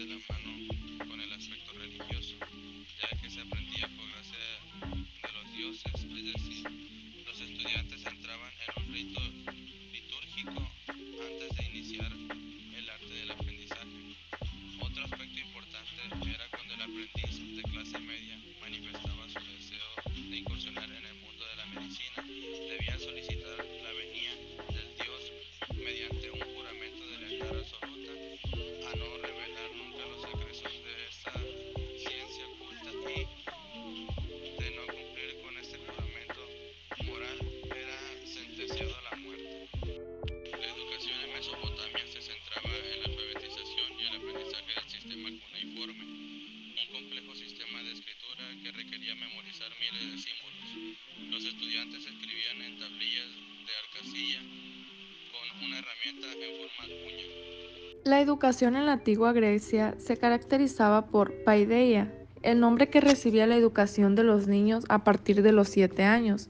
de la mano con el aspecto religioso, ya que se aprendía por gracia de los dioses, es decir, los estudiantes entraban en un rito litúrgico antes de iniciar el arte del aprendizaje. Otro aspecto importante era cuando el aprendiz de clase media manifestaba su deseo de incursionar en el mundo de la medicina, debía solicitar la venia del dios mediante un juramento de lealtad absoluta, a no revelar nunca los secretos de esta ciencia oculta y, de no cumplir con este juramento moral, era sentenciado a la muerte. La educación en Mesopotamia se centraba en la alfabetización y el aprendizaje del sistema cuneiforme, un complejo sistema de escritura que requería memorizar miles de símbolos. Los estudiantes escribían en tablillas de arcilla con una herramienta en forma de uña. La educación en la antigua Grecia se caracterizaba por paideia, el nombre que recibía la educación de los niños a partir de los 7 años.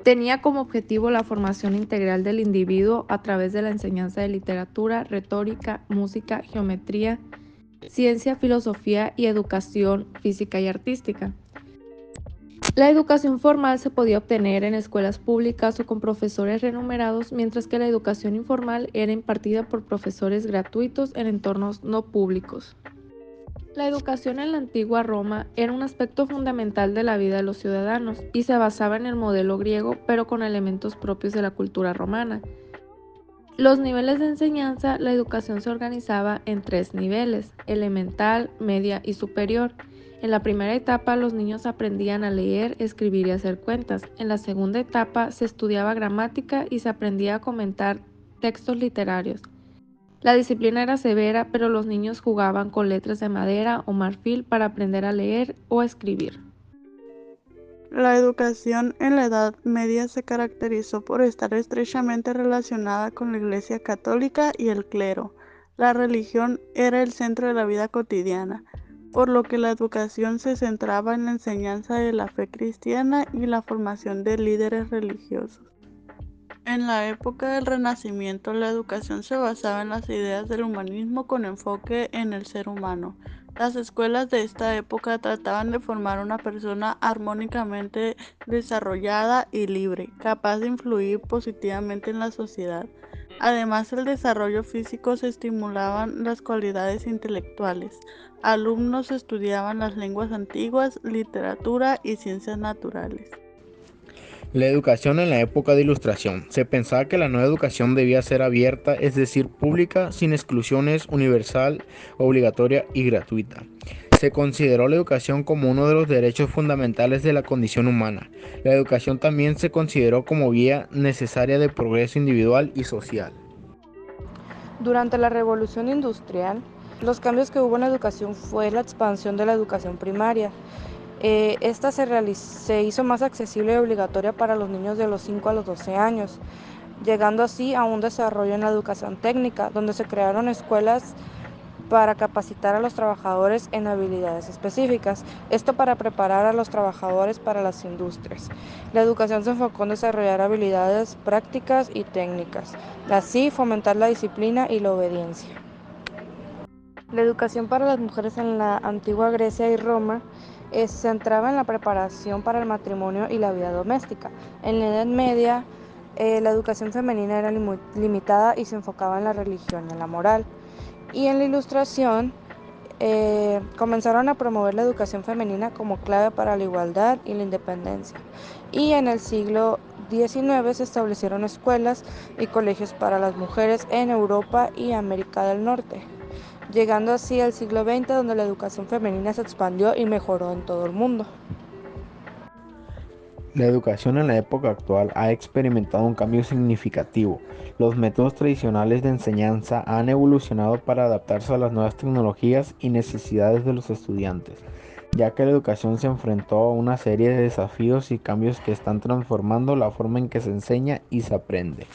Tenía como objetivo la formación integral del individuo a través de la enseñanza de literatura, retórica, música, geometría, ciencia, filosofía y educación física y artística. La educación formal se podía obtener en escuelas públicas o con profesores remunerados, mientras que la educación informal era impartida por profesores gratuitos en entornos no públicos. La educación en la antigua Roma era un aspecto fundamental de la vida de los ciudadanos y se basaba en el modelo griego, pero con elementos propios de la cultura romana. Los niveles de enseñanza, la educación se organizaba en 3 niveles: elemental, media y superior. En la primera etapa los niños aprendían a leer, escribir y hacer cuentas. En la segunda etapa se estudiaba gramática y se aprendía a comentar textos literarios. La disciplina era severa, pero los niños jugaban con letras de madera o marfil para aprender a leer o escribir. La educación en la Edad Media se caracterizó por estar estrechamente relacionada con la Iglesia Católica y el clero. La religión era el centro de la vida cotidiana, por lo que la educación se centraba en la enseñanza de la fe cristiana y la formación de líderes religiosos. En la época del Renacimiento, la educación se basaba en las ideas del humanismo con enfoque en el ser humano. Las escuelas de esta época trataban de formar una persona armónicamente desarrollada y libre, capaz de influir positivamente en la sociedad. Además del desarrollo físico, se estimulaban las cualidades intelectuales. Alumnos estudiaban las lenguas antiguas, literatura y ciencias naturales. La educación en la época de Ilustración. Se pensaba que la nueva educación debía ser abierta, es decir, pública, sin exclusiones, universal, obligatoria y gratuita. Se consideró la educación como uno de los derechos fundamentales de la condición humana. La educación también se consideró como vía necesaria de progreso individual y social. Durante la Revolución Industrial, los cambios que hubo en la educación fue la expansión de la educación primaria. Esta se hizo más accesible y obligatoria para los niños de los 5 a los 12 años, llegando así a un desarrollo en la educación técnica, donde se crearon escuelas para capacitar a los trabajadores en habilidades específicas, esto para preparar a los trabajadores para las industrias. La educación se enfocó en desarrollar habilidades prácticas y técnicas, así fomentar la disciplina y la obediencia. La educación para las mujeres en la antigua Grecia y Roma se centraba en la preparación para el matrimonio y la vida doméstica. En la Edad Media, la educación femenina era limitada y se enfocaba en la religión y en la moral. Y en la Ilustración comenzaron a promover la educación femenina como clave para la igualdad y la independencia. Y en el siglo XIX se establecieron escuelas y colegios para las mujeres en Europa y América del Norte, llegando así al siglo XX, donde la educación femenina se expandió y mejoró en todo el mundo. La educación en la época actual ha experimentado un cambio significativo. Los métodos tradicionales de enseñanza han evolucionado para adaptarse a las nuevas tecnologías y necesidades de los estudiantes, ya que la educación se enfrentó a una serie de desafíos y cambios que están transformando la forma en que se enseña y se aprende.